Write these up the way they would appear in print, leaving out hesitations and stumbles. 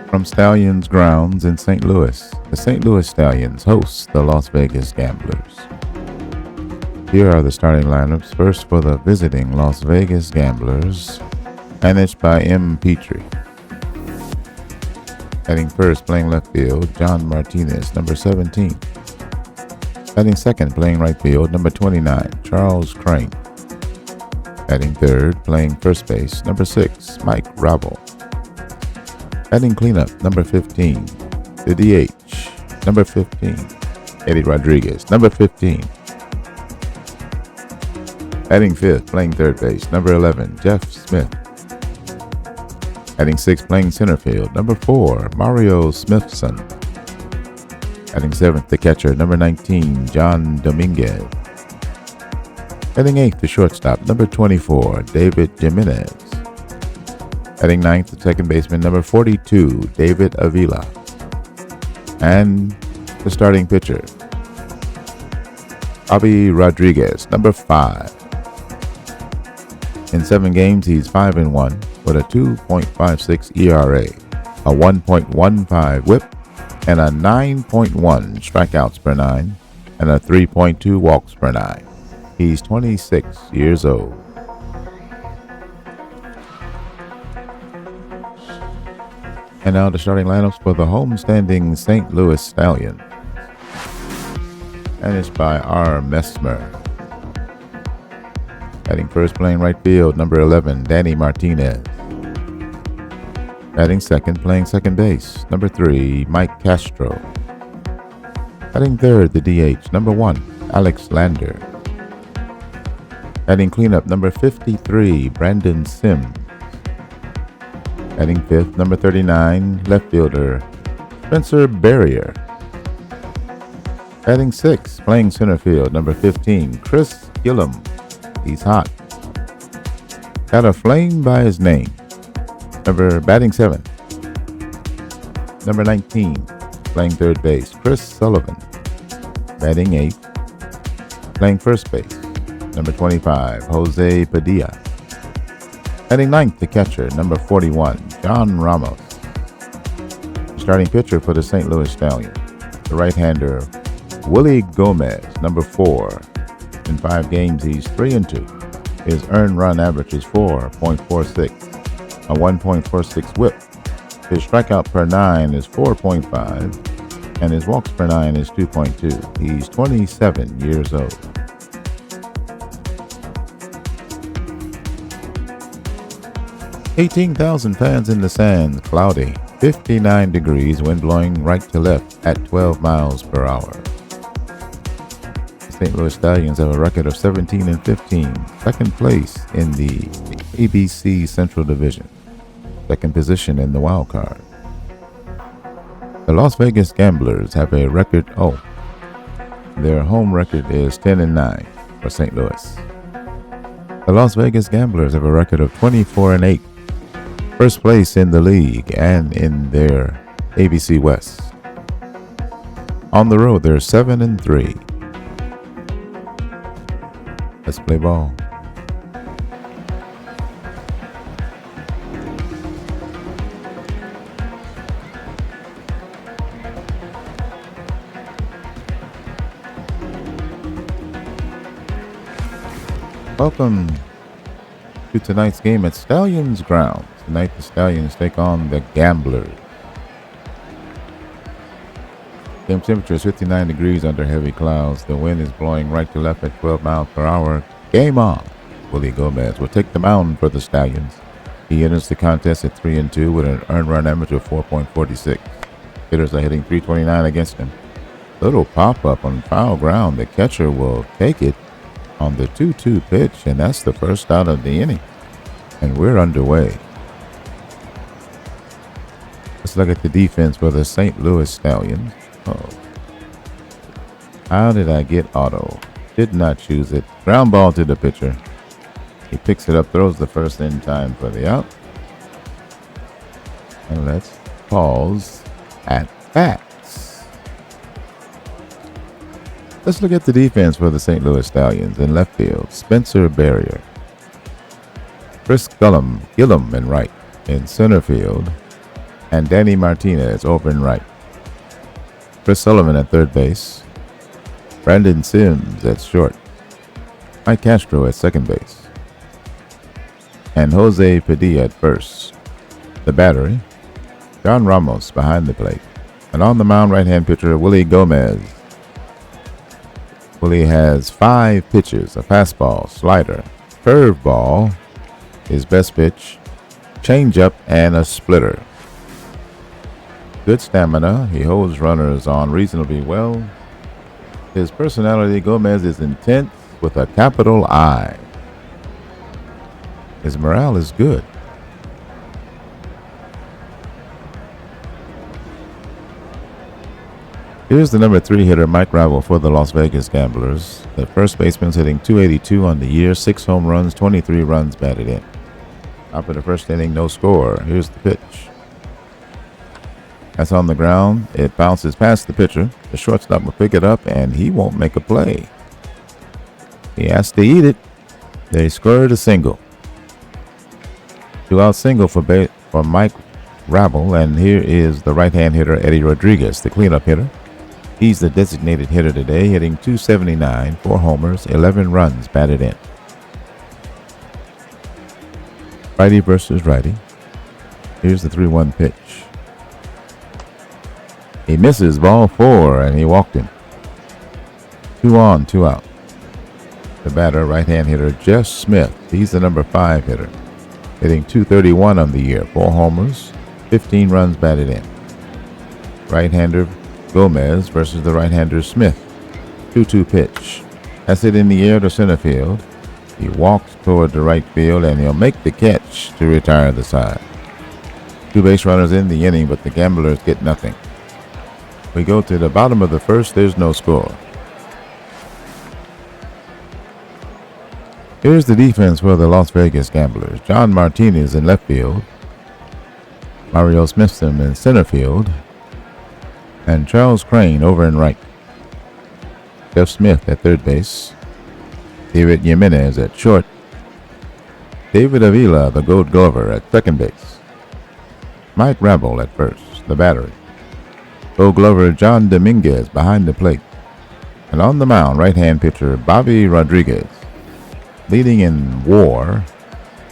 From Stallions grounds in St. Louis, the St. Louis Stallions host the Las Vegas Gamblers. Here are the starting lineups. First for the visiting Las Vegas Gamblers, managed by M. Petrie. Batting first, playing left field, John Martinez, number 17. Batting second, playing right field, number 29, Charles Crane. Batting third, playing first base, number 6, Mike Rabel. Batting cleanup, number 15, the DH, number 15, Eddie Rodriguez, number 15. Batting fifth, playing third base, number 11, Jeff Smith. Batting sixth, playing center field, number 4, Mario Smithson. Batting seventh, the catcher, number 19, John Dominguez. Batting eighth, the shortstop, number 24, David Jimenez. Batting ninth, the second baseman, number 42, David Avila. And the starting pitcher, Bobby Rodriguez, number 5. In 7 games, he's 5-1 with a 2.56 ERA, a 1.15 WHIP, and a 9.1 strikeouts per 9, and a 3.2 walks per 9. He's 26 years old. And now the starting lineups for the homestanding St. Louis Stallions. Managed by R. Messmer. Batting first, playing right field, number 11, Danny Martinez. Batting second, playing second base, number 3, Mike Castro. Batting third, the DH, number 1, Alex Lander. Batting cleanup, number 53, Brandon Sims. Batting fifth, number 39, left fielder, Spencer Barrier. Batting sixth, playing center field, number 15, Chris Gillum. He's hot. Got a flame by his name. Batting seventh, number 19, playing third base, Chris Sullivan. Batting eighth, playing first base, number 25, Jose Padilla. Batting ninth, the catcher, number 41, John Ramos. Starting pitcher for the St. Louis Stallions, the right-hander, Willie Gomez, number 4. In 5 games, he's 3-2. His earned run average is 4.46, a 1.46 WHIP. His strikeout per 9 is 4.5, and his walks per 9 is 2.2. He's 27 years old. "18,000 fans in the stands, cloudy, 59 degrees, wind blowing right to left at 12 miles per hour. The St. Louis Stallions have a record of 17-15, second place in the ABC Central Division, second position in the wild card. The Las Vegas Gamblers have a record, their home record is 10-9 for St. Louis. The Las Vegas Gamblers have a record of 24-8, first place in the league and in their ABC West. On the road, they're 7-3. Let's play ball. Welcome to tonight's game at Stallions grounds. Tonight the Stallions take on the Gamblers. Game temperature is 59 degrees under heavy clouds. The wind is blowing right to left at 12 miles per hour. Game on. Willie Gomez will take the mound for the Stallions. He enters the contest at 3-2 with an earned run average of 4.46. Hitters are hitting .329 against him. Little pop-up on foul ground. The catcher will take it on the 2-2 pitch, and that's the first out of the inning. And we're underway. Let's look at the defense for the St. Louis Stallions. How did I get auto? Did not choose it. Ground ball to the pitcher. He picks it up, throws the first in time for the out. And let's pause at bats. Let's look at the defense for the St. Louis Stallions. In left field, Spencer Barrier. Chris Gillum in right. In center field, and Danny Martinez over and right. Chris Sullivan at third base. Brandon Sims at short. Mike Castro at second base. And Jose Padilla at first. The battery, John Ramos behind the plate. And on the mound, right-hand pitcher Willie Gomez. Willie has 5 pitches: a fastball, slider, curveball, his best pitch, changeup, and a splitter. Good stamina. He holds runners on reasonably well. His personality, Gomez, is intense with a capital I. His morale is good. Here's the number 3 hitter, Mike Rabel, for the Las Vegas Gamblers. The first baseman's hitting .282 on the year, 6 home runs, 23 runs batted in. Top of the first inning, no score. Here's the pitch. That's on the ground. It bounces past the pitcher. The shortstop will pick it up, and he won't make a play. He has to eat it. They scored a single. 2-out single for Mike Rabel, and here is the right-hand hitter, Eddie Rodriguez, the cleanup hitter. He's the designated hitter today, hitting .279, 4 homers, 11 runs batted in. Righty versus righty. Here's the 3-1 pitch. He misses, ball 4, and he walked him. 2 on, 2 out. The batter, right-hand hitter, Jeff Smith. He's the number 5 hitter, hitting .231 on the year, 4 homers, 15 runs batted in. Right-hander Gomez versus the right-hander Smith. 2-2 pitch. That's it in the air to center field. He walks toward the right field, and he'll make the catch to retire the side. 2 base runners in the inning, but the Gamblers get nothing. We go to the bottom of the first. There's no score. Here's the defense for the Las Vegas Gamblers. John Martinez in left field. Mario Smithson in center field. And Charles Crane over in right. Jeff Smith at third base. David Jimenez at short. David Avila, the Gold Glover, at second base. Mike Rabel at first, the battery. Gold Glover John Dominguez behind the plate. And on the mound, right-hand pitcher Bobby Rodriguez. Leading in WAR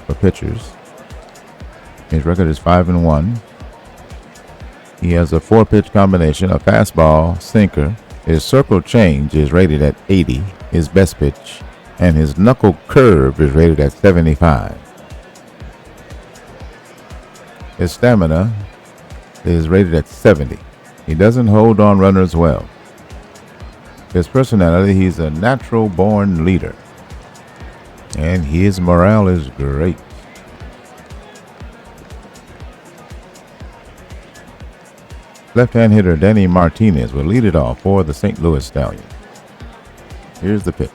for pitchers. His record is 5-1. He has a 4-pitch combination, a fastball, sinker. His circle change is rated at 80, his best pitch, and his knuckle curve is rated at 75. His stamina is rated at 70. He doesn't hold on runners well. His personality, he's a natural-born leader. And his morale is great. Left-hand hitter Danny Martinez will lead it off for the St. Louis Stallions. Here's the pitch.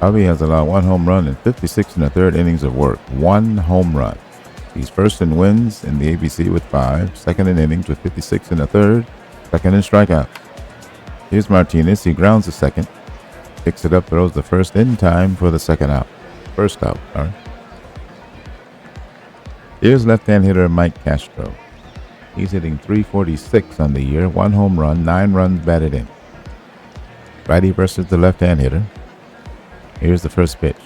Bobby has allowed 1 home run in 56 1/3 innings of work. 1 home run. He's first in wins in the ABC with 5, second in innings with 56 1/3, second in strikeouts. Here's Martinez. He grounds the second, picks it up, throws the first in time for the second out. First out, sorry. Here's left-hand hitter Mike Castro. He's hitting .346 on the year, 1 home run, 9 runs batted in. Righty versus the left-hand hitter. Here's the first pitch.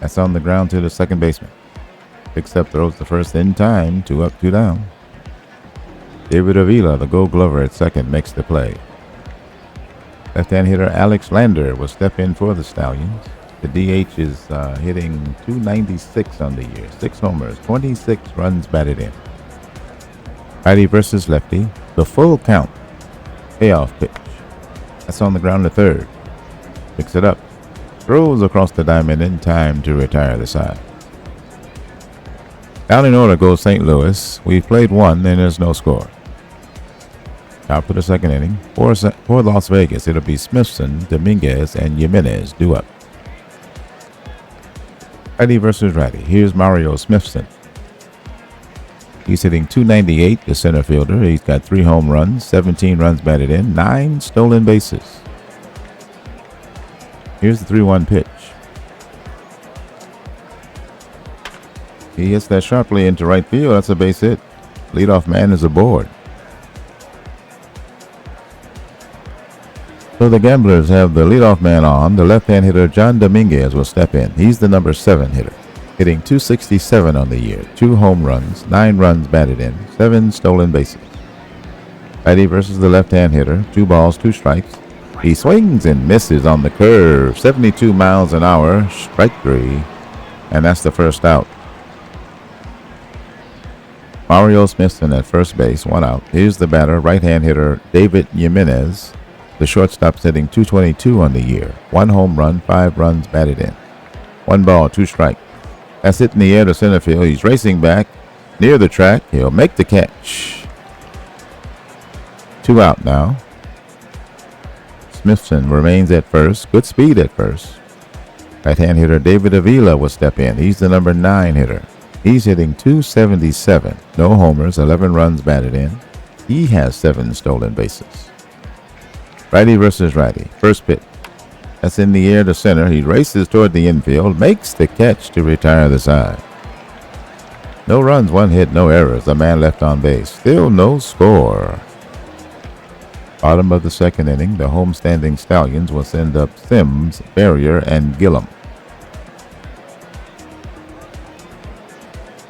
That's on the ground to the second baseman. Picks up, throws the first in time, 2 up, 2 down. David Avila, the Gold Glover at second, makes the play. Left-hand hitter Alex Lander will step in for the Stallions. The DH is hitting .296 on the year, 6 homers, 26 runs batted in. Righty versus lefty, the full count. Payoff pitch. That's on the ground to third. Picks it up. Throws across the diamond in time to retire the side. Down in order goes St. Louis. We've played 1 and there's no score. Top of the second inning. For Las Vegas, it'll be Smithson, Dominguez, and Jimenez due up. Righty versus righty. Here's Mario Smithson. He's hitting .298, the center fielder. He's got 3 home runs, 17 runs batted in, 9 stolen bases. Here's the 3-1 pitch. He hits that sharply into right field. That's a base hit. Leadoff man is aboard. So the Gamblers have the leadoff man on. The left-hand hitter John Dominguez will step in. He's the number 7 hitter, hitting .267 on the year. 2 home runs, 9 runs batted in, 7 stolen bases. Righty versus the left-hand hitter. 2 balls, 2 strikes. He swings and misses on the curve. 72 miles an hour. Strike 3. And that's the first out. Mario Smithson at first base, 1 out. Here's the batter, right-hand hitter David Jimenez. The shortstop's hitting .222 on the year. 1 home run, 5 runs batted in. 1 ball, 2 strikes. That's hit in the air to center field. He's racing back near the track. He'll make the catch. 2 out now. Smithson remains at first. Good speed at first. Right-hand hitter David Avila will step in. He's the number 9 hitter. He's hitting .277. No homers, 11 runs batted in. He has 7 stolen bases. Righty versus righty. First pitch. That's in the air to center. He races toward the infield, makes the catch to retire the side. No runs, 1 hit, no errors. The man left on base. Still no score. Bottom of the second inning, the homestanding Stallions will send up Sims, Barrier, and Gillum.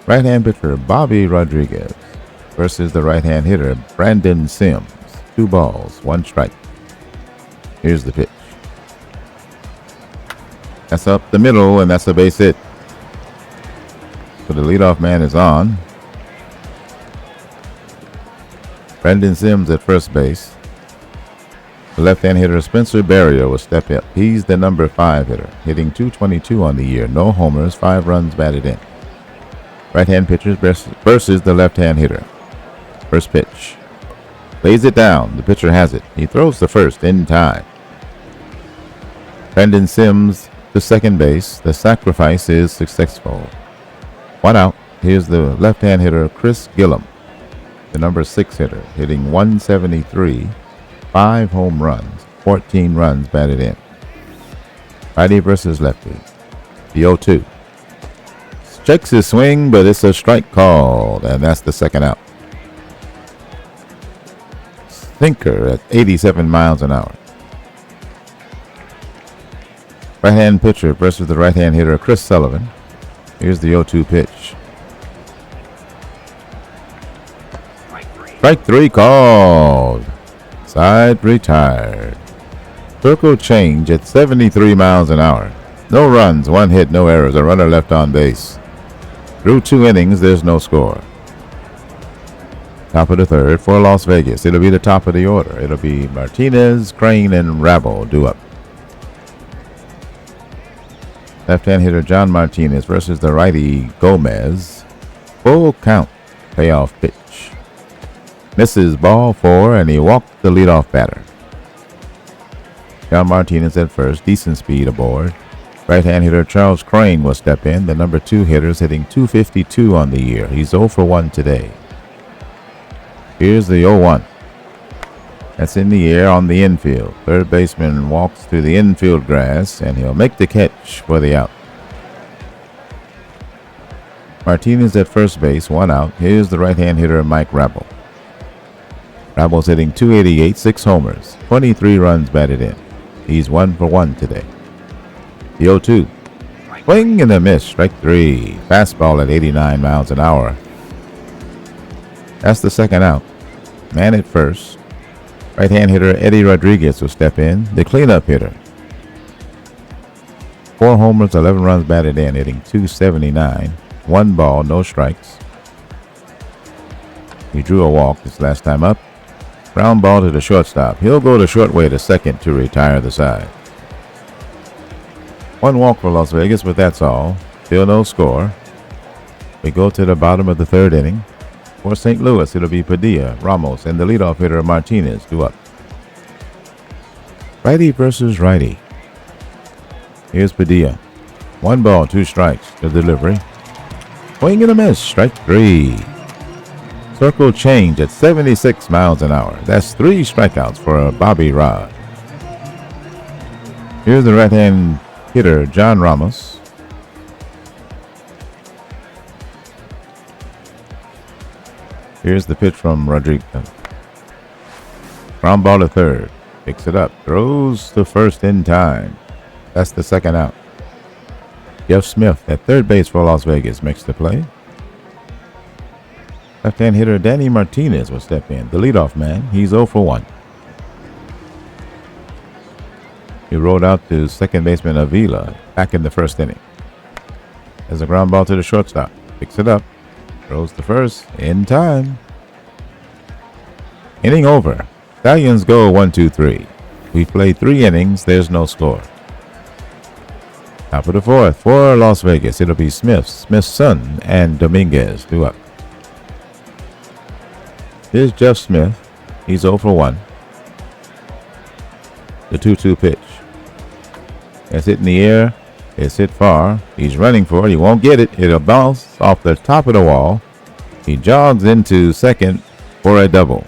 Right-hand pitcher Bobby Rodriguez versus the right-hand hitter Brandon Sims. 2 balls, 1 strike. Here's the pitch. That's up the middle, and that's a base hit. So the leadoff man is on. Brandon Sims at first base. The left-hand hitter Spencer Barrier will step up. He's the number 5 hitter, hitting .222 on the year. No homers, 5 runs batted in. Right-hand pitcher versus the left-hand hitter. First pitch. Lays it down. The pitcher has it. He throws the first in time. Brandon Sims to second base. The sacrifice is successful. 1 out. Here's the left-hand hitter Chris Gillum, the number 6 hitter, hitting .173, 5 home runs, 14 runs batted in. Righty versus lefty. The 0-2. Checks his swing, but it's a strike called, and that's the second out. Sinker at 87 miles an hour. Right-hand pitcher versus the right-hand hitter Chris Sullivan. Here's the 0-2 pitch. Strike 3 called. Side retired. Circle change at 73 miles an hour. No runs, 1 hit, no errors. A runner left on base. Through 2 innings, there's no score. Top of the third for Las Vegas. It'll be the top of the order. It'll be Martinez, Crane, and Rabel due up. Left-hand hitter John Martinez versus the righty Gomez. Full count. Payoff pitch. Misses ball 4, and he walked the leadoff batter. John Martinez at first. Decent speed aboard. Right-hand hitter Charles Crane will step in. The number 2 hitter's hitting .252 on the year. He's 0 for 1 today. Here's the 0-1. That's in the air on the infield. Third baseman walks through the infield grass, and he'll make the catch for the out. Martinez at first base, 1 out. Here's the right-hand hitter Mike Rabel. Rabel's hitting .288, 6 homers, 23 runs batted in. He's 1 for 1 today. The 0-2. Swing and a miss. Strike 3. Fastball at 89 miles an hour. That's the second out. Man at first. Right-hand hitter Eddie Rodriguez will step in. The cleanup hitter. 4 homers, 11 runs batted in, hitting .279. 1 ball, no strikes. He drew a walk this last time up. Ground ball to the shortstop. He'll go the short way to second to retire the side. 1 walk for Las Vegas, but that's all. Still no score. We go to the bottom of the third inning. For St. Louis, it'll be Padilla, Ramos, and the leadoff hitter Martinez due up. Righty versus righty. Here's Padilla. 1 ball, 2 strikes. The delivery. Swing and a miss. Strike 3. Circle change at 76 miles an hour. That's 3 strikeouts for Bobby Rod. Here's the right-hand hitter John Ramos. Here's the pitch from Rodriguez. Ground ball to third. Picks it up. Throws to first in time. That's the second out. Jeff Smith at third base for Las Vegas makes the play. Left-hand hitter Danny Martinez will step in. The leadoff man. He's 0 for 1. He rolled out to second baseman Avila back in the first inning. There's a ground ball to the shortstop. Picks it up. Throws to first in time. Inning over. Stallions go 1-2-3. We played 3 innings. There's no score. Top of the fourth for Las Vegas. It'll be Smith's son, and Dominguez 2 up. Here's Jeff Smith. He's 0 for 1. The 2-2 pitch. It's hit in the air. It's hit far. He's running for it. He won't get it. It'll bounce off the top of the wall. He jogs into second for a double.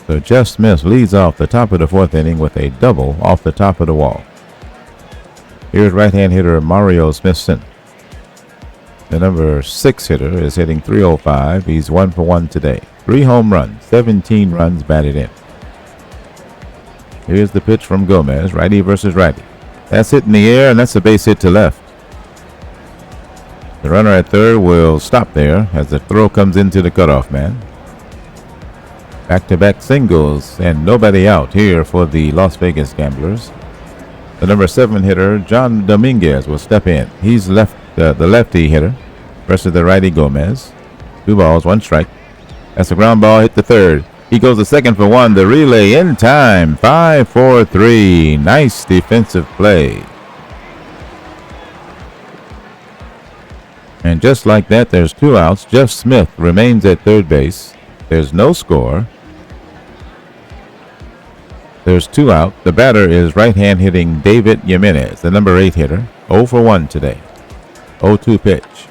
So Jeff Smith leads off the top of the fourth inning with a double off the top of the wall. Here's right-hand hitter Mario Smithson. The number 6 hitter is hitting .305. He's 1 for 1 today. 3 home runs, 17 runs batted in. Here's the pitch from Gomez, righty versus righty. That's hit in the air, and that's a base hit to left. The runner at third will stop there as the throw comes into the cutoff man. Back-to-back singles and nobody out here for the Las Vegas Gamblers. The number 7 hitter, John Dominguez, will step in. He's the lefty hitter versus the righty Gomez. 2 balls, 1 strike. That's a ground ball hit to third. He goes to second for 1. The relay in time. 5-4-3. Nice defensive play. And just like that, there's 2 outs. Jeff Smith remains at third base. There's no score. There's 2 out. The batter is right-hand hitting David Jimenez, the number 8 hitter. 0 for 1 today. 0-2 pitch.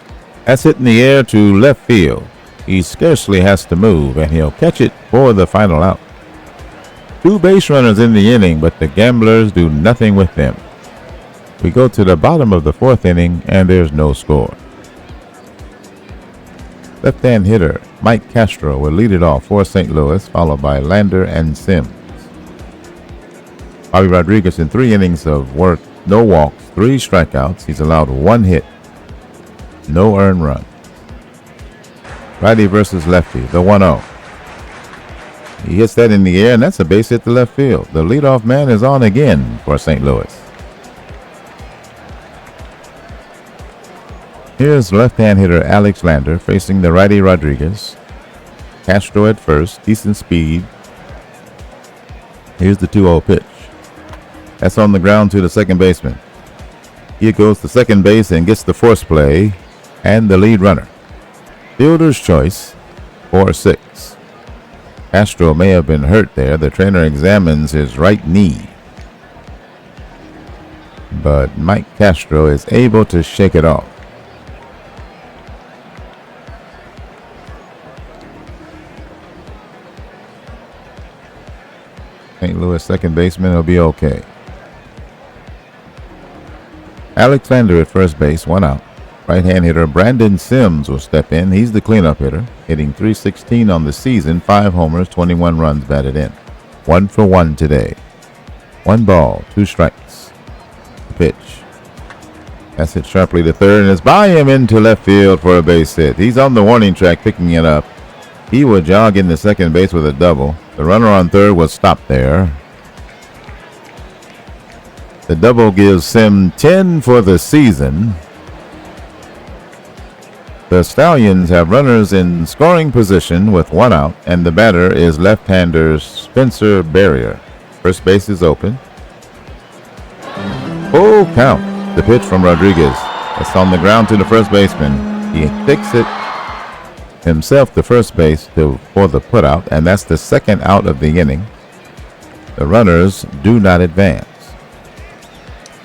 That's hit in the air to left field. He scarcely has to move, and he'll catch it for the final out. 2 base runners in the inning, but the Gamblers do nothing with them. We go to the bottom of the 4th inning, and there's no score. Left-hand hitter Mike Castro will lead it off for St. Louis, followed by Lander and Sims. Bobby Rodriguez in 3 innings of work, no walks, 3 strikeouts. He's allowed 1 hit, no earned run. Righty versus lefty, the 1-0. He hits that in the air, and that's a base hit to left field. The leadoff man is on again for St. Louis. Here's left-hand hitter Alex Lander facing the righty Rodriguez. Castro at first, decent speed. Here's the 2-0 pitch. That's on the ground to the second baseman. He goes to second base and gets the force play and the lead runner. Fielder's choice, 4-6. Castro may have been hurt there. The trainer examines his right knee. But Mike Castro is able to shake it off. St. Louis second baseman will be okay. Alex Lander at first base, 1 out. Right-hand hitter Brandon Sims will step in. He's the cleanup hitter, hitting .316 on the season, 5 homers, 21 runs batted in. 1 for 1 today. 1 ball, 2 strikes. The pitch. That's hit sharply to third, and it's by him into left field for a base hit. He's on the warning track picking it up. He will jog into second base with a double. The runner on third will stop there. The double gives Sim 10 for the season. The Stallions have runners in scoring position with 1 out, and the batter is left-hander Spencer Barrier. First base is open. Full count. The pitch from Rodriguez. It's on the ground to the first baseman. He takes it himself to first base for the putout, and that's the second out of the inning. The runners do not advance.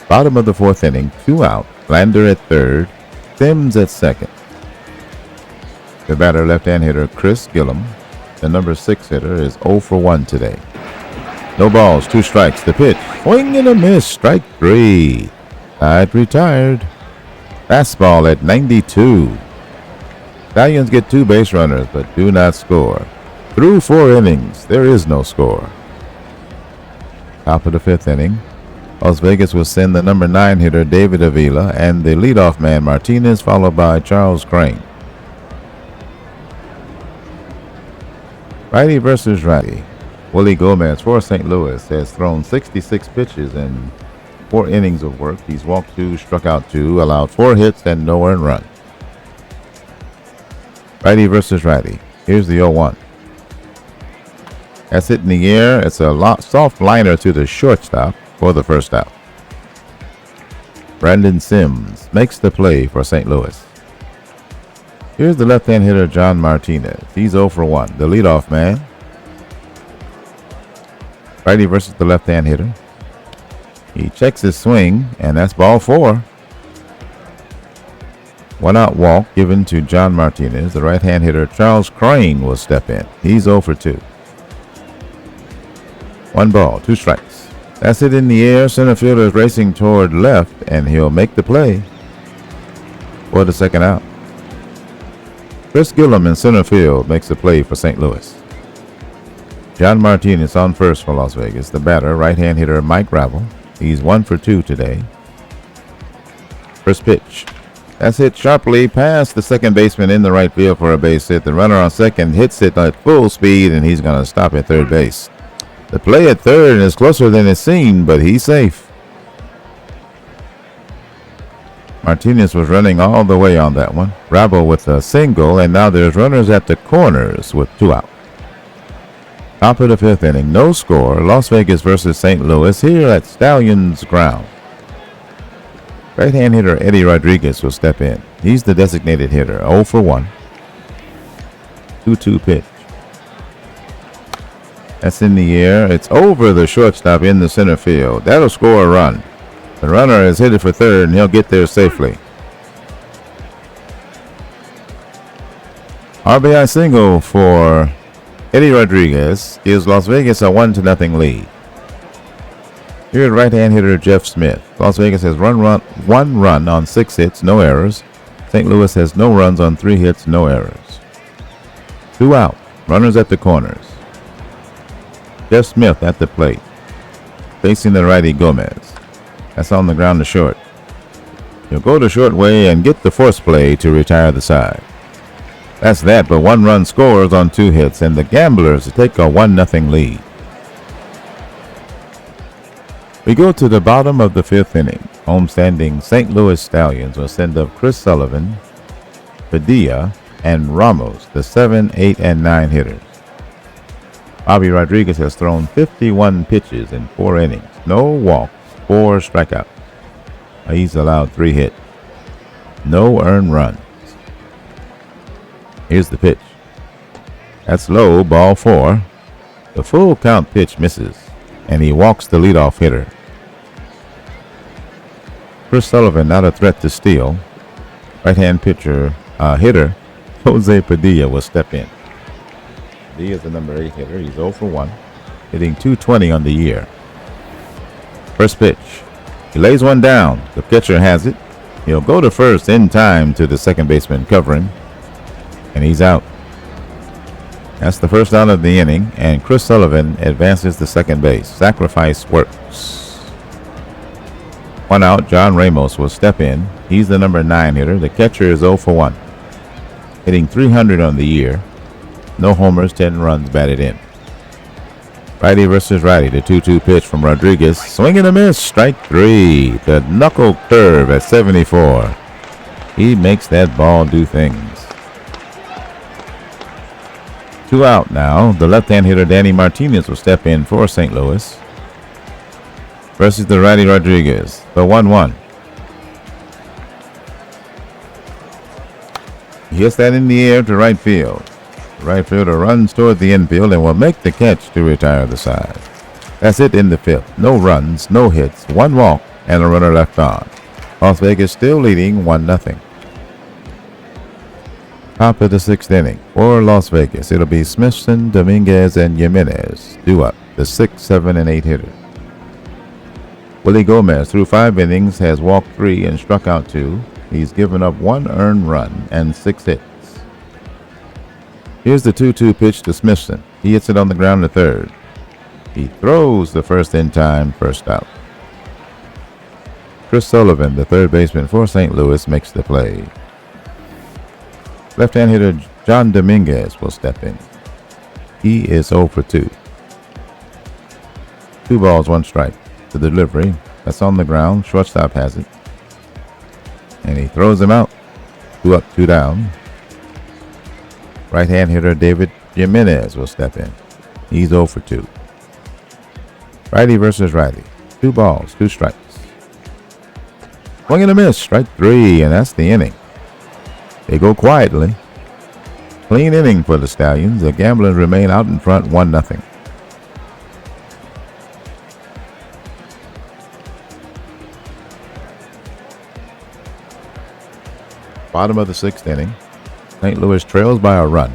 Bottom of the 4th inning, 2 out. Lander at third, Sims at second. The batter, left-hand hitter Chris Gillum. The number 6 hitter is 0 for 1 today. No balls, 2 strikes. The pitch, swing and a miss, strike 3. Side retired. Fastball at 92. Stallions get 2 base runners but do not score. Through 4 innings, there is no score. Top of the 5th inning, Las Vegas will send the number 9 hitter David Avila and the leadoff man Martinez, followed by Charles Crane. Righty versus righty. Willie Gomez for St. Louis has thrown 66 pitches in 4 innings of work. He's walked 2, struck out 2, allowed 4 hits and no earned run. Righty versus righty. Here's the 0-1. That's hit in the air. It's a soft liner to the shortstop for the first out. Brandon Sims makes the play for St. Louis. Here's the left-hand hitter John Martinez. He's 0 for 1, the leadoff man. Righty versus the left-hand hitter. He checks his swing, and that's ball 4. 1 out walk given to John Martinez. The right-hand hitter Charles Crane will step in. He's 0 for 2. 1 ball, 2 strikes. That's it in the air. Center fielder is racing toward left, and he'll make the play for the second out. Chris Gillum in center field makes the play for St. Louis. John Martinez on first for Las Vegas. The batter, right-hand hitter Mike Ravel. He's 1 for 2 today. First pitch. That's hit sharply past the second baseman in the right field for a base hit. The runner on second hits it at full speed, and he's going to stop at third base. The play at third is closer than it seemed, but he's safe. Martinez was running all the way on that one. Ravel with a single, and now there's runners at the corners with 2 out. Top of the 5th inning, no score. Las Vegas versus St. Louis here at Stallions ground. Right-hand hitter Eddie Rodriguez will step in. He's the designated hitter, 0 for 1. 2-2 pitch. That's in the air. It's over the shortstop in the center field. That'll score a run. The runner is headed for third, and he'll get there safely. RBI single for Eddie Rodriguez gives Las Vegas a 1-0 lead. Here at right-hand hitter Jeff Smith. Las Vegas has 1 run on 6 hits, no errors. St. Louis has no runs on 3 hits, no errors. 2 out. Runners at the corners. Jeff Smith at the plate. Facing the righty Gomez. That's on the ground to short. He'll go to short way and get the force play to retire the side. That's that, but 1 run scores on 2 hits, and the Gamblers take a 1-0 lead. We go to the bottom of the 5th inning. Homestanding St. Louis Stallions will send up Chris Sullivan, Padilla, and Ramos, the 7, 8, and 9 hitters. Bobby Rodriguez has thrown 51 pitches in 4 innings. No walks, 4 strikeouts. He's allowed 3 hits. No earned runs. Here's the pitch. That's low, ball 4. The full count pitch misses, and he walks the leadoff hitter. Chris Sullivan not a threat to steal. Right-hand hitter Jose Padilla will step in. Padilla is the number 8 hitter. He's 0 for 1, hitting .220 on the year. First pitch. He lays one down. The pitcher has it. He'll go to first in time to the second baseman covering, and he's out. That's the first out of the inning, and Chris Sullivan advances to second base. Sacrifice works. 1 out, John Ramos will step in. He's the number 9 hitter. The catcher is 0 for 1, hitting .300 on the year. No homers, 10 runs batted in. Righty versus righty, the 2-2 pitch from Rodriguez. Swing and a miss, strike 3. The knuckle curve at 74. He makes that ball do things. 2 out now. The left-hand hitter Danny Martinez will step in for St. Louis versus the righty Rodriguez. The 1-1. He hits that in the air to right field. The right fielder runs toward the infield and will make the catch to retire the side. That's it in the 5th. No runs, no hits, 1 walk, and a runner left on. Las Vegas still leading 1-0. Top of the 6th inning. For Las Vegas, it'll be Smithson, Dominguez, and Jimenez due up, the 6, 7, and 8 hitters. Willie Gomez, through 5 innings, has walked 3 and struck out 2. He's given up 1 earned run and 6 hits. Here's the 2-2 pitch to Smithson. He hits it on the ground to third. He throws the first in time, first out. Chris Sullivan, the third baseman for St. Louis, makes the play. Left-hand hitter John Dominguez will step in. He is 0 for 2. 2 balls, 1 strike. The delivery, that's on the ground. Shortstop has it. And he throws him out. 2 up, 2 down. Right-hand hitter David Jimenez will step in. He's 0 for 2. Righty versus righty. 2 balls, 2 strikes. Swing and a miss, strike 3, and that's the inning. They go quietly. Clean inning for the Stallions. The Gamblers remain out in front 1-0. Bottom of the 6th inning. St. Louis trails by a run.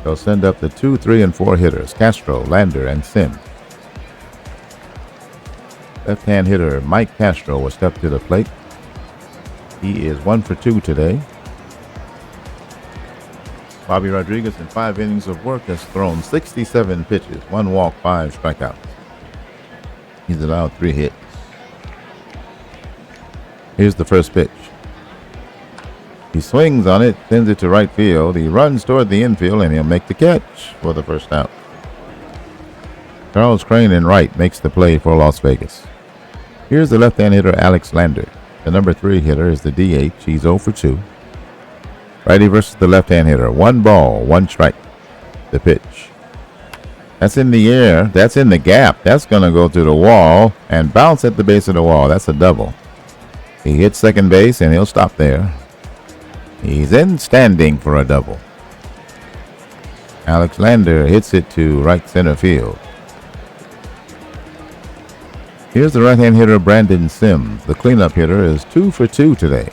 They'll send up the 2, 3, and 4 hitters, Castro, Lander, and Sims. Left-hand hitter Mike Castro will step to the plate. He is 1 for 2 today. Bobby Rodriguez, in 5 innings of work, has thrown 67 pitches, 1 walk, 5 strikeouts. He's allowed 3 hits. Here's the first pitch. He swings on it, sends it to right field. He runs toward the infield, and he'll make the catch for the first out. Charles Crane in right makes the play for Las Vegas. Here's the left-hand hitter Alex Lander. The number 3 hitter is the DH. He's 0 for 2. Righty versus the left-hand hitter. 1 ball, 1 strike. The pitch. That's in the air. That's in the gap. That's going to go to the wall and bounce at the base of the wall. That's a double. He hits second base, and he'll stop there. He's in standing for a double. Alex Lander hits it to right center field. Here's the right-hand hitter Brandon Sims. The cleanup hitter is 2 for 2 today.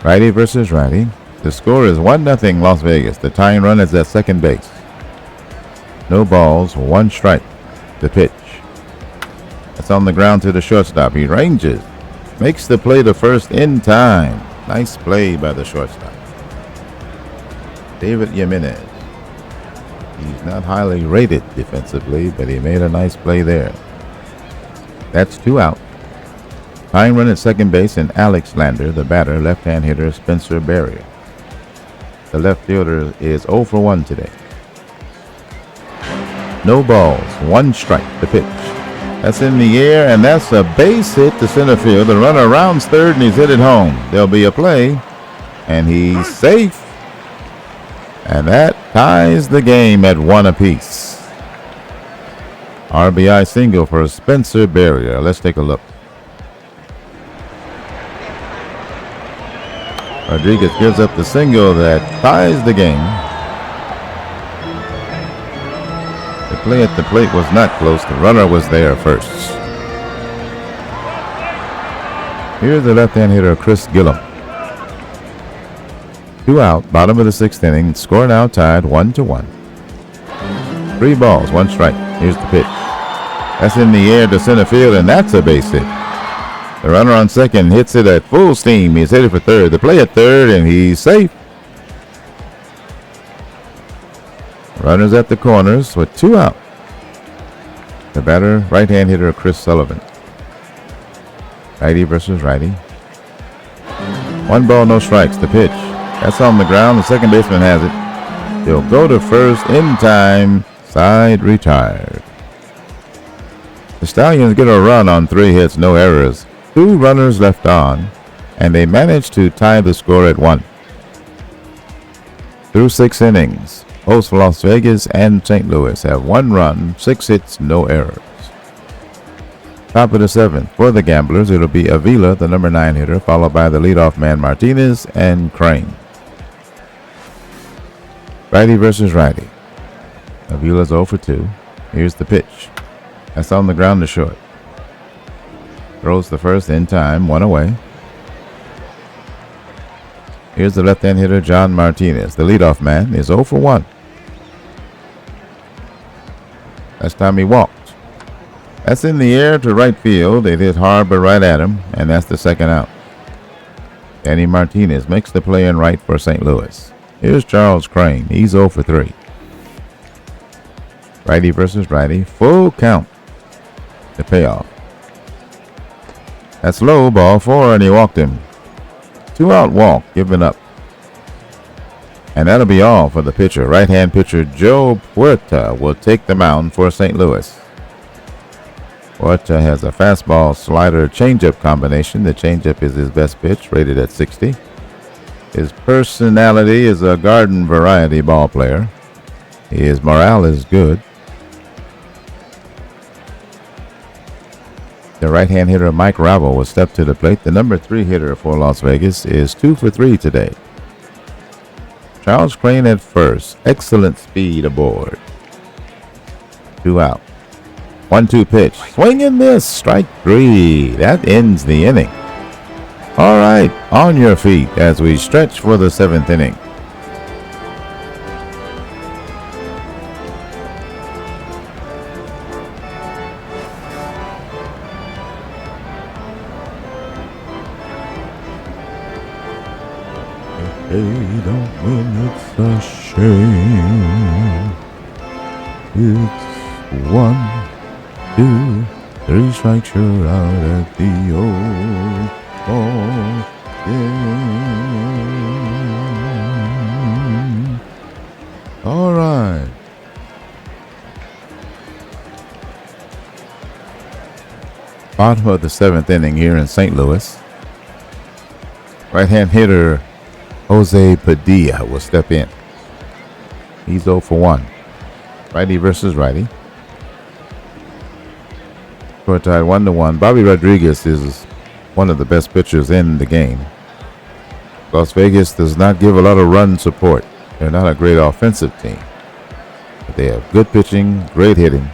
Righty versus righty. The score is 1-0 Las Vegas. The tying run is at second base. No balls, 1 strike. The pitch. That's on the ground to the shortstop. He ranges. Makes the play to first in time. Nice play by the shortstop. David Jimenez. He's not highly rated defensively, but he made a nice play there. That's 2 out. Tying run at second base, and Alex Lander, the batter, left-hand hitter Spencer Barrier. The left fielder is 0 for 1 today. No balls, 1 strike. The pitch. That's in the air, and that's a base hit to center field. The runner rounds third, and he's hit it home. There'll be a play, and he's safe. And that ties the game at 1 apiece. RBI single for Spencer Barrier. Let's take a look. Rodriguez gives up the single that ties the game. The play at the plate was not close. The runner was there first. Here's the left-hand hitter Chris Gillum. 2 out, bottom of the 6th inning. Score now tied 1-1. 3 balls, 1 strike. Here's the pitch. That's in the air to center field, and that's a base hit. The runner on second hits it at full steam. He's headed for third. The play at third, and he's safe. Runners at the corners with 2 out. The batter, right-hand hitter Chris Sullivan. Righty versus righty. 1 ball, no strikes. The pitch. That's on the ground. The second baseman has it. He'll go to first in time. Side retired. The Stallions get a run on 3 hits, no errors. 2 runners left on, and they manage to tie the score at 1. Through 6 innings, both Las Vegas and St. Louis have 1 run, 6 hits, no errors. Top of the 7th, for the Gamblers, it'll be Avila, the number 9 hitter, followed by the leadoff man Martinez and Crane. Righty versus righty. Avila's 0 for 2. Here's the pitch. That's on the ground to short. Throws the first in time, 1 away. Here's the left-hand hitter John Martinez. The leadoff man is 0 for 1. Last time he walked. That's in the air to right field. It hit hard but right at him, and that's the second out. Danny Martinez makes the play in right for St. Louis. Here's Charles Crane. He's 0 for 3. Righty versus righty. Full count. The payoff. That's low, ball 4, and he walked him. 2 out walk, given up. And that'll be all for the pitcher. Right-hand pitcher Joe Puerta will take the mound for St. Louis. Puerta has a fastball slider changeup combination. The changeup is his best pitch, rated at 60. His personality is a garden variety ball player. His morale is good. The right-hand hitter Mike Ravel will step to the plate. The number 3 hitter for Las Vegas is 2 for 3 today. Charles Crane at first. Excellent speed aboard. 2 out. 1-2 pitch. Swing and miss. Strike 3. That ends the inning. All right, on your feet as we stretch for the 7th inning. If they don't win, it's a shame. It's 1, 2, 3 strikes, you're out at the old ball game. All right. Bottom of the 7th inning here in St. Louis. Right-hand hitter Jose Padilla will step in. He's 0 for 1. Righty versus righty. Score tied 1-1. Bobby Rodriguez is one of the best pitchers in the game. Las Vegas does not give a lot of run support. They're not a great offensive team, but they have good pitching, great hitting.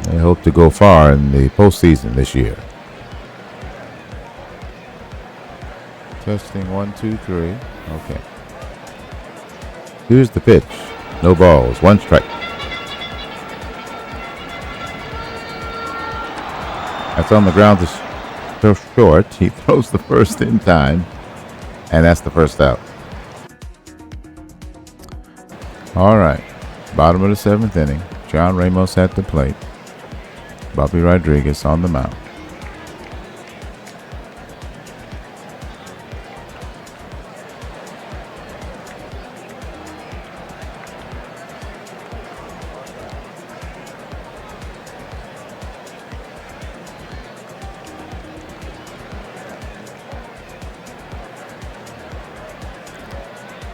They hope to go far in the postseason this year. Testing 1, 2, 3. Okay. Here's the pitch. No balls. 1 strike. That's on the ground to short. He throws the first in time, and that's the first out. All right. Bottom of the 7th inning. John Ramos at the plate. Bobby Rodriguez on the mound.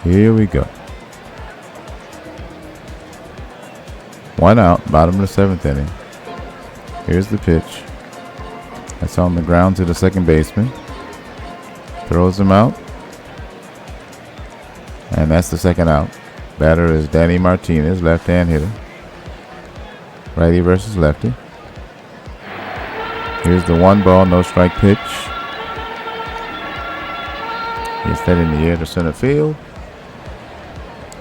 Here we go. 1 out, bottom of the 7th inning. Here's the pitch. That's on the ground to the second baseman. Throws him out. And that's the second out. Batter is Danny Martinez, left-hand hitter. Righty versus lefty. Here's the 1 ball, no strike pitch. Gets that in the air to center field.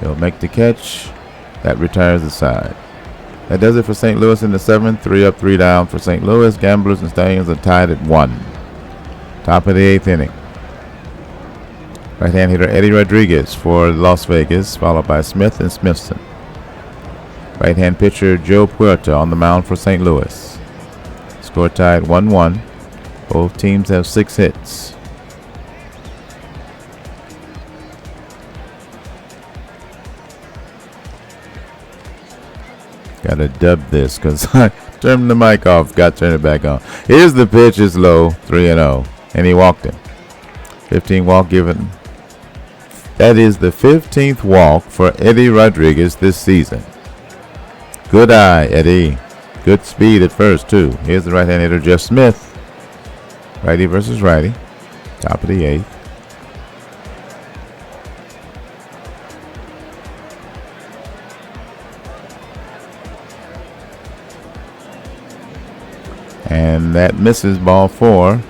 He'll make the catch. That retires the side. That does it for St. Louis in the 7th. 3 up, 3 down for St. Louis. Gamblers and Stallions are tied at 1. Top of the 8th inning. Right-hand hitter Eddie Rodriguez for Las Vegas, followed by Smith and Smithson. Right-hand pitcher Joe Puerta on the mound for St. Louis. Score tied 1-1. Both teams have 6 hits. Gotta dub this because I turned the mic off, got to turn it back on. Here's the pitch, is low, 3-0, and he walked him. 15 walk given. That is the 15th walk for Eddie Rodriguez this season. Good eye, Eddie. Good speed at first, too. Here's the right-hand hitter, Jeff Smith. Righty versus righty. Top of the 8th. And that misses, ball 4.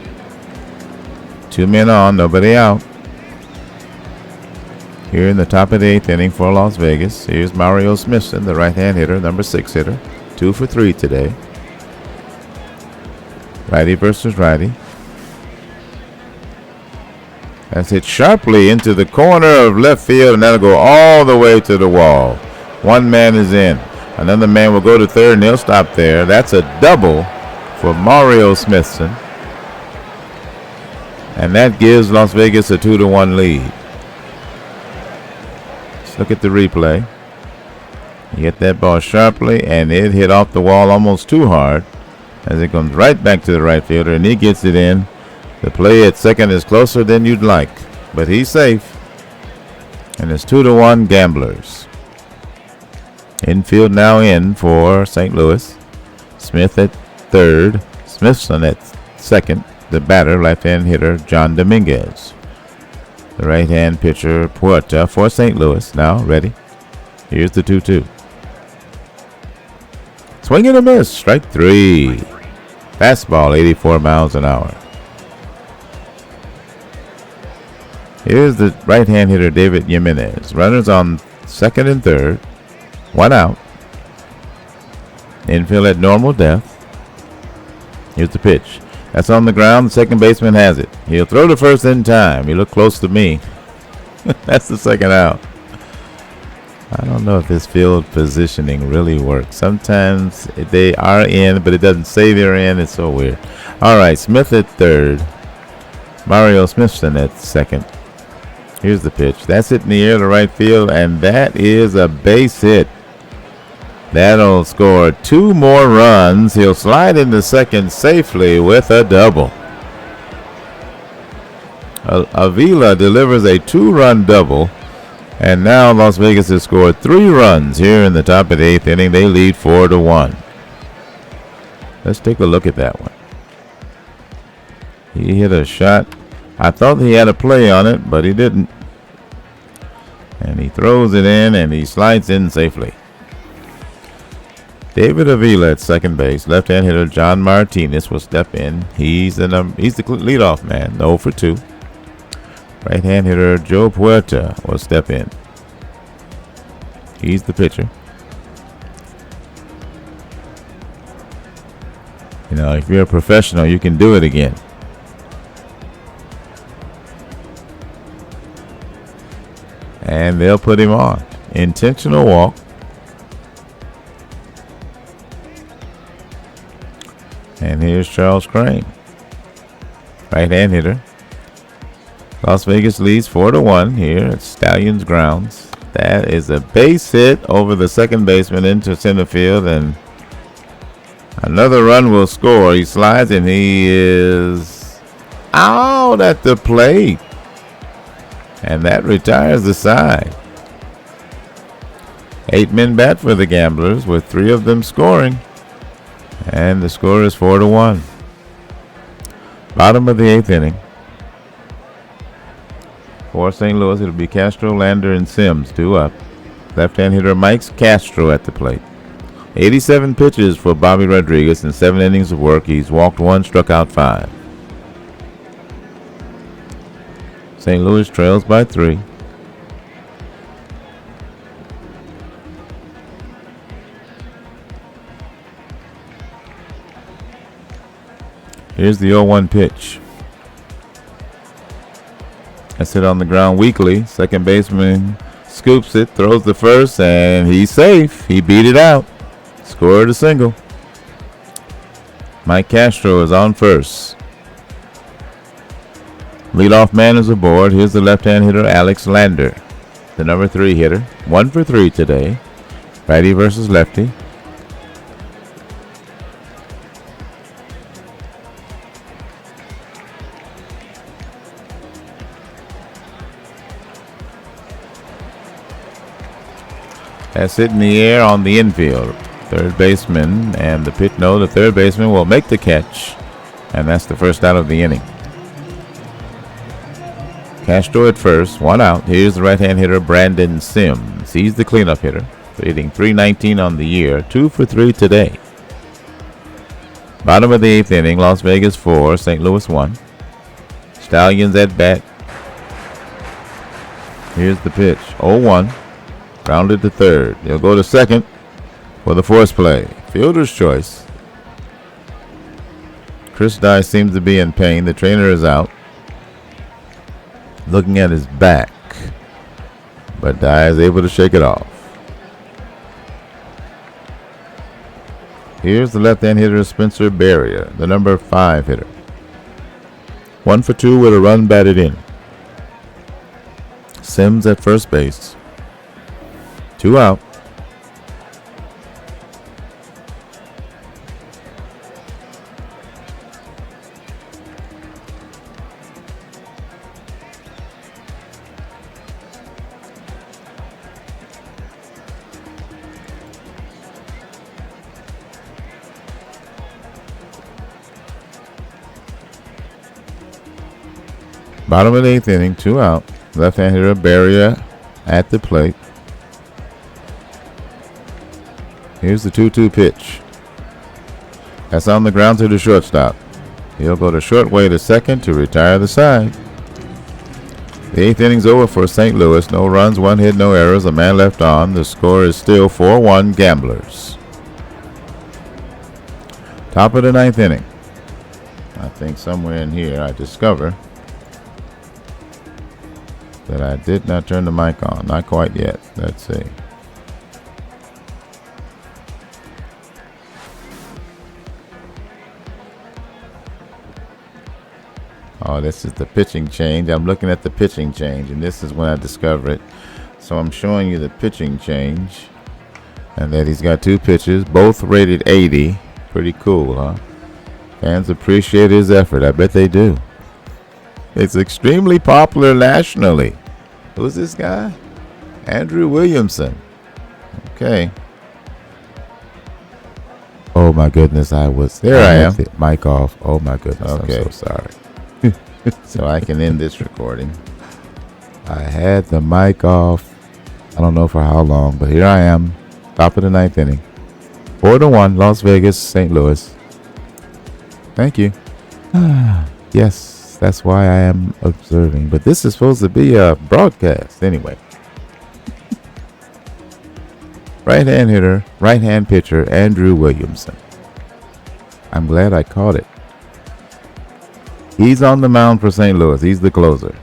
2 men on, nobody out. Here in the top of the 8th inning for Las Vegas. Here's Mario Smithson, the right-hand hitter, number 6 hitter. 2 for 3 today. Righty versus righty. That's hit sharply into the corner of left field, and that'll go all the way to the wall. One man is in. Another man will go to third, and he'll stop there. That's a double for Mario Smithson. And that gives Las Vegas a 2-1 lead. Let's look at the replay. You hit that ball sharply, and it hit off the wall almost too hard as it comes right back to the right fielder, and he gets it in. The play at second is closer than you'd like, but he's safe. And it's 2-1 Gamblers. Infield now in for St. Louis. Smith at third. Smithson at second. The batter, left-hand hitter, John Dominguez. The right-hand pitcher, Puerta, for St. Louis. Now ready. Here's the 2-2. Swing and a miss. Strike three. Fastball, 84 miles an hour. Here's the right-hand hitter, David Jimenez. Runners on second and third. One out. Infield at normal depth. Here's the pitch. That's on the ground. The second baseman has it. He'll throw to first in time. He looked close to me. That's the second out. I don't know if this field positioning really works. Sometimes they are in, but it doesn't say they're in. It's so weird. All right, Smith at third. Mario Smithson at second. Here's the pitch. That's it in the air to right field, and that is a base hit. That'll score 2 more runs. He'll slide into second safely with a double. Avila delivers a 2-run double, and now Las Vegas has scored 3 runs here in the top of the 8th inning. They lead 4-1. Let's take a look at that one. He hit a shot. I thought he had a play on it, but he didn't. And he throws it in, and he slides in safely. David Avila at second base. Left-hand hitter John Martinez will step in. He's the leadoff man, 0 for 2. Right-hand hitter Joe Puerta will step in. He's the pitcher. You know, if you're a professional, you can do it again. And they'll put him on. Intentional walk. And here's Charles Crane. Right-hand hitter. Las Vegas leads 4-1 here at Stallions grounds. That is a base hit over the second baseman into center field, and another run will score. He slides, and he is out at the plate. And that retires the side. 8 men bat for the Gamblers, with 3 of them scoring. And the score is 4-1. Bottom of the 8th inning. For St. Louis, it'll be Castro, Lander, and Sims, 2 up. Left-hand hitter Mike Castro at the plate. 87 pitches for Bobby Rodriguez in 7 innings of work. He's walked 1, struck out 5. St. Louis trails by 3. Here's the 0-1 pitch. That's hit on the ground weakly. Second baseman scoops it, throws the first, and he's safe. He beat it out. Scored a single. Mike Castro is on first. Leadoff man is aboard. Here's the left-hand hitter, Alex Lander, the number 3 hitter. 1 for 3 today. Righty versus lefty. That's hit in the air on the infield. Third baseman and the pitch. No, the third baseman will make the catch, and that's the first out of the inning. Castro at first, 1 out. Here's the right-hand hitter, Brandon Sims. He's the cleanup hitter, hitting .319 on the year, 2 for 3 today. Bottom of the 8th inning, Las Vegas 4, St. Louis 1. Stallions at bat. Here's the pitch, 0-1. Grounded to third. He'll go to second for the force play. Fielder's choice. Chris Dye seems to be in pain. The trainer is out. looking at his back, but Dye is able to shake it off. Here's the left-hand hitter, Spencer Berrier, the number 5 hitter. 1 for 2 with a run batted in. Sims at first base. 2 out. Bottom of the 8th inning, 2 out. Left-hand hitter Berrier at the plate. Here's the 2-2 pitch. That's on the ground to the shortstop. He'll go to short way to second to retire the side. The 8th inning's over for St. Louis. No runs, 1 hit, no errors, a man left on. The score is still 4-1 Gamblers. Top of the 9th inning. I think somewhere in here I discover that I did not turn the mic on. Not quite yet. Let's see. Oh, this is the pitching change. I'm looking at the pitching change, and this is when I discover it. So I'm showing you the pitching change, and that he's got 2 pitches, both rated 80. Pretty cool, huh? Fans appreciate his effort. I bet they do. It's extremely popular nationally. Who's this guy? Andrew Williamson. Okay. Oh my goodness, I am. The mic off. Oh my goodness, okay. I'm so sorry. So I can end this recording. I had the mic off. I don't know for how long, but here I am. Top of the 9th inning. 4-1, Las Vegas, St. Louis. Thank you. Yes. That's why I am observing. But this is supposed to be a broadcast anyway. Right-hand hitter, right-hand pitcher, Andrew Williamson. I'm glad I caught it. He's on the mound for St. Louis. He's the closer.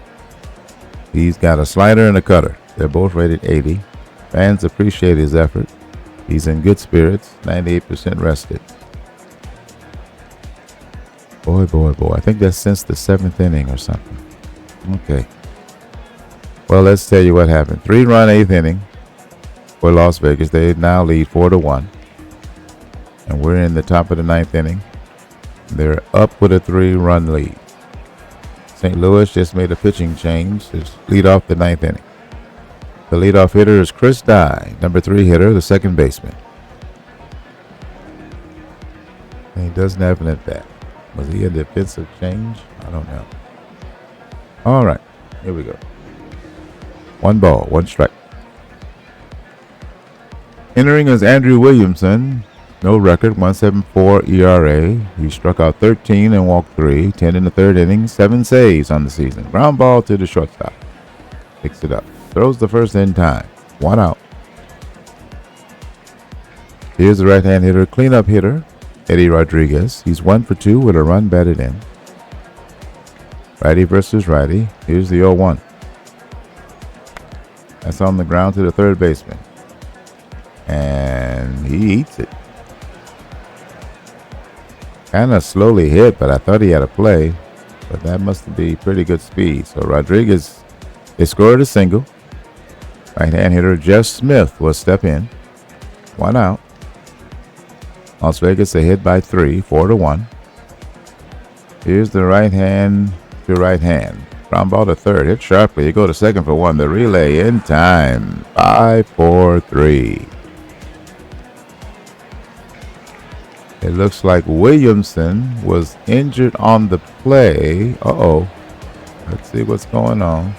He's got a slider and a cutter. They're both rated 80. Fans appreciate his effort. He's in good spirits, 98% rested. Boy, boy, boy. I think that's since the 7th inning or something. Okay. Well, let's tell you what happened. 3-run 8th inning for Las Vegas. They now lead 4-1. And we're in the top of the 9th inning. They're up with a 3-run lead. St. Louis just made a pitching change to lead off the 9th inning. The leadoff hitter is Chris Dye, number 3 hitter, the second baseman. And he doesn't have an at-bat. Was he a defensive change? I don't know. All right, here we go. 1 ball, 1 strike. Entering is Andrew Williamson. No record, 1.74 ERA. He struck out 13 and walked 3. 10 in the 3rd inning, 7 saves on the season. Ground ball to the shortstop. Picks it up. Throws the first in time. 1 out. Here's the right-hand hitter, cleanup hitter, Eddie Rodriguez. He's 1 for 2 with a run batted in. Righty versus righty. Here's the 0-1. That's on the ground to the third baseman. And he eats it. Kind of slowly hit, but I thought he had a play. But that must be pretty good speed. So Rodriguez, they scored a single. Right-hand hitter Jeff Smith will step in. 1 out. Las Vegas ahead by 3, 4-1. Here's the right hand to right hand. Ground ball to third. Hit sharply. You go to second for 1. The relay in time. 5-4-3. It looks like Williamson was injured on the play. Let's see what's going on.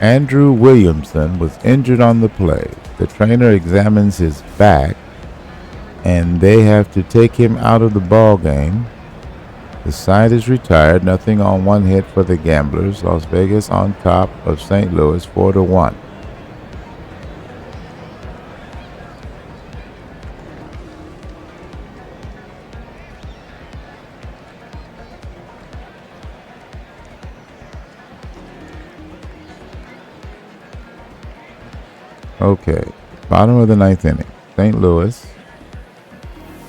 Andrew Williamson was injured on the play. The trainer examines his back, and they have to take him out of the ball game. The side is retired. Nothing on 1 hit for the Gamblers. Las Vegas on top of St. Louis, 4-1. Okay, bottom of the ninth inning. St. Louis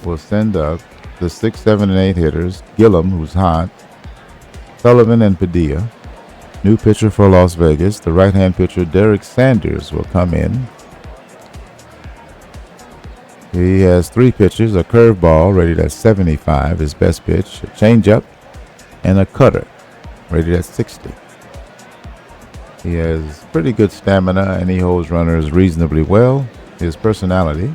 will send up the 6, 7, and 8 hitters. Gillum, who's hot. Sullivan and Padilla. New pitcher for Las Vegas. The right-hand pitcher, Derek Sanders, will come in. He has 3 pitches, a curveball rated at 75, his best pitch, a changeup, and a cutter rated at 60. He has pretty good stamina and he holds runners reasonably well. His personality,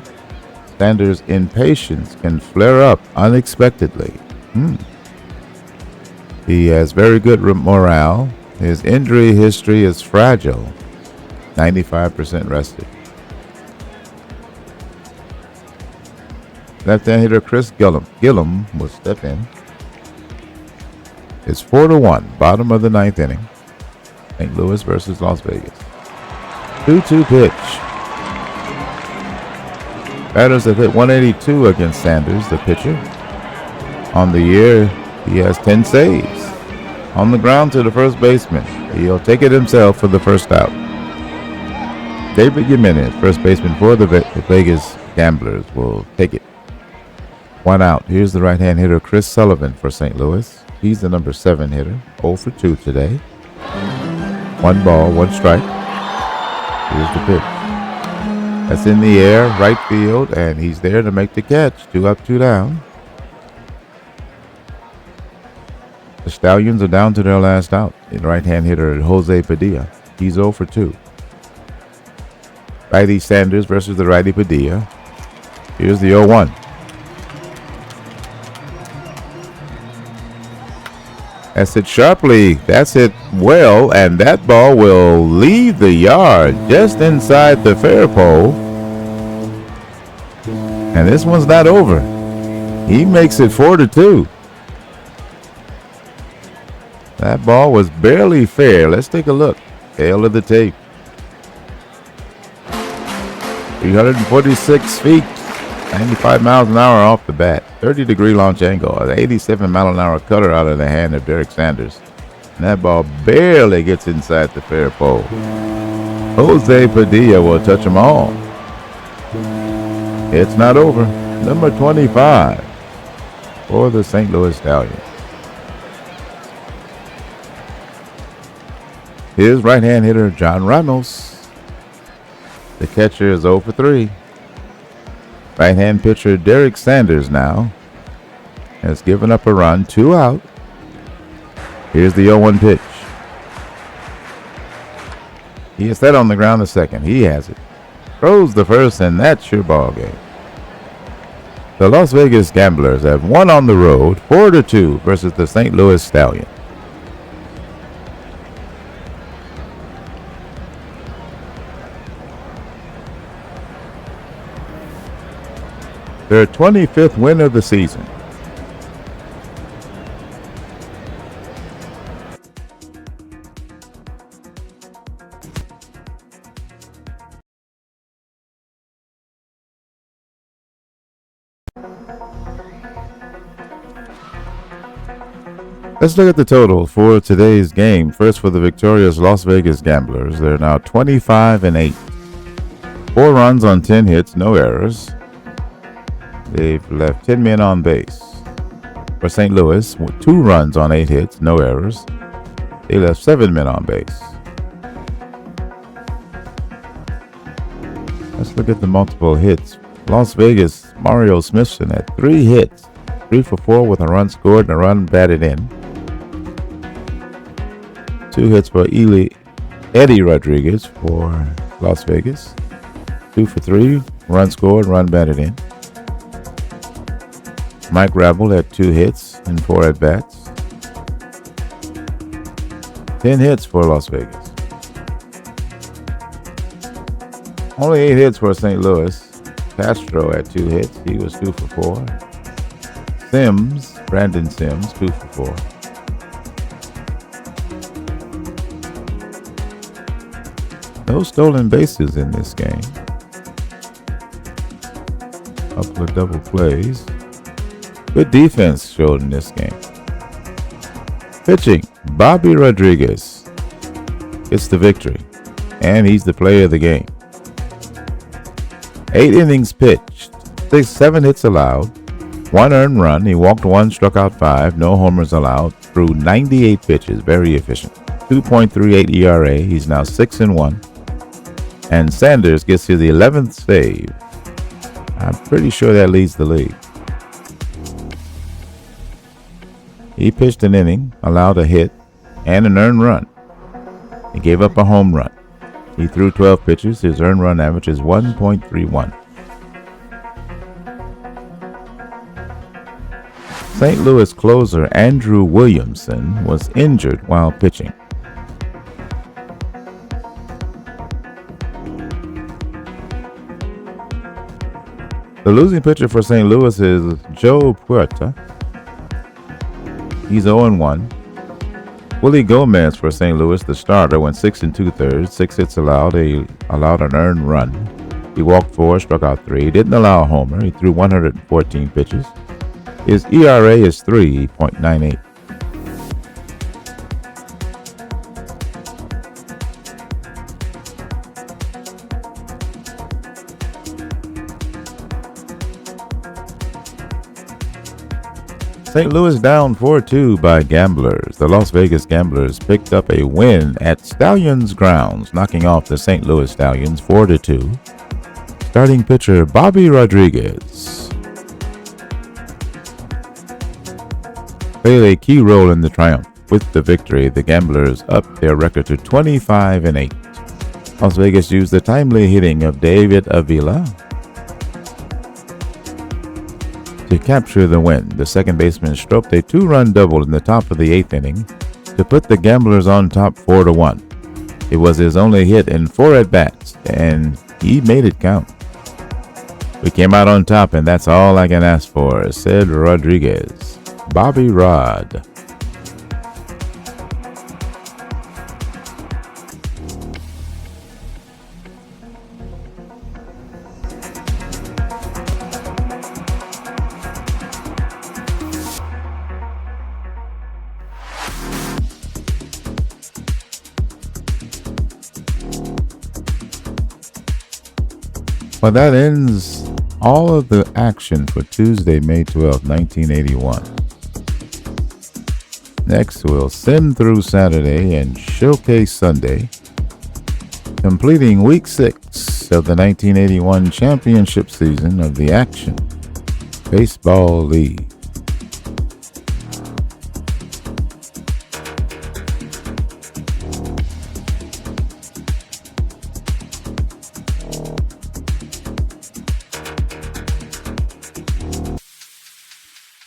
Sanders' impatience can flare up unexpectedly. He has very good morale. His injury history is fragile, 95% rested. Left-hand hitter Chris Gillum will step in. It's 4-1, bottom of the ninth inning. St. Louis versus Las Vegas. 2-2 pitch. Batters have hit 182 against Sanders, the pitcher. On the year, he has 10 saves. On the ground to the first baseman. He'll take it himself for the first out. David Jimenez, first baseman for the Vegas Gamblers, will take it. 1 out. Here's the right-hand hitter Chris Sullivan for St. Louis. He's the number 7 hitter. 0 for 2 today. 1 ball, 1 strike. Here's the pitch. That's in the air, right field, and he's there to make the catch. 2 up, 2 down. The Stallions are down to their last out. The right-hand hitter Jose Padilla. He's 0 for 2. Righty Sanders versus the righty Padilla. Here's the 0-1. That's it sharply. That's it well, and that ball will leave the yard just inside the fair pole. And this one's not over. He makes it 4-2. That ball was barely fair. Let's take a look. Tail of the tape. 346 feet, 95 miles an hour off the bat. 30-degree launch angle. An 87-mile-an-hour cutter out of the hand of Derek Sanders. And that ball barely gets inside the fair pole. Jose Padilla will touch them all. It's not over. Number 25 for the St. Louis Stallions. Here's right-hand hitter John Ramos. The catcher is 0 for 3. Right-hand pitcher Derek Sanders now has given up a run, 2 out. Here's the 0-1 pitch. He is set on the ground to second. He has it. Throws the first, and that's your ball game. The Las Vegas Gamblers have won on the road, 4-2 versus the St. Louis Stallions. Their 25th win of the season. Let's look at the total for today's game. First, for the victorious Las Vegas Gamblers, they're now 25-8. 4 runs on 10 hits, no errors. They've left 10 men on base. For St. Louis, with 2 runs on 8 hits, no errors. They left 7 men on base. Let's look at the multiple hits. Las Vegas, Mario Smithson had 3 hits. 3 for 4 with a run scored and a run batted in. 2 hits for Eddie Rodriguez for Las Vegas. 2 for 3, run scored, run batted in. Mike Rabel had 2 hits and 4 at-bats. 10 hits for Las Vegas. Only 8 hits for St. Louis. Castro had 2 hits. He was 2 for 4. Brandon Sims, 2 for 4. No stolen bases in this game. Couple of double plays. Good defense showed in this game. Pitching, Bobby Rodriguez. It's the victory, and he's the player of the game. 8 innings pitched, 7 hits allowed, 1 earned run. He walked 1, struck out 5, no homers allowed, threw 98 pitches, very efficient. 2.38 ERA. He's now 6-1. And Sanders gets to the 11th save. I'm pretty sure that leads the league. He pitched an inning, allowed a hit, and an earned run. He gave up a home run. He threw 12 pitches. His earned run average is 1.31. St. Louis closer Andrew Williamson was injured while pitching. The losing pitcher for St. Louis is Joe Puerta. He's 0-1. Willie Gomez for St. Louis, the starter, went 6 2/3, 6 hits allowed. He allowed an earned run. He walked 4, struck out 3, didn't allow a homer. He threw 114 pitches. His ERA is 3.98. St. Louis down 4-2 by Gamblers. The Las Vegas Gamblers picked up a win at Stallions grounds, knocking off the St. Louis Stallions 4-2. Starting pitcher Bobby Rodriguez played a key role in the triumph. With the victory, the Gamblers upped their record to 25-8. Las Vegas used the timely hitting of David Avila to capture the win. The second baseman stroked a 2-run double in the top of the 8th inning to put the Gamblers on top 4-1. It was his only hit in 4 at-bats, and he made it count. We came out on top, and that's all I can ask for, said Rodriguez. Bobby Rod. Well, that ends all of the action for Tuesday, May 12, 1981. Next, we'll sim through Saturday and showcase Sunday, completing Week 6 of the 1981 championship season of the Action Baseball League.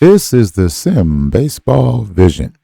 This is the Sim Baseball Vision.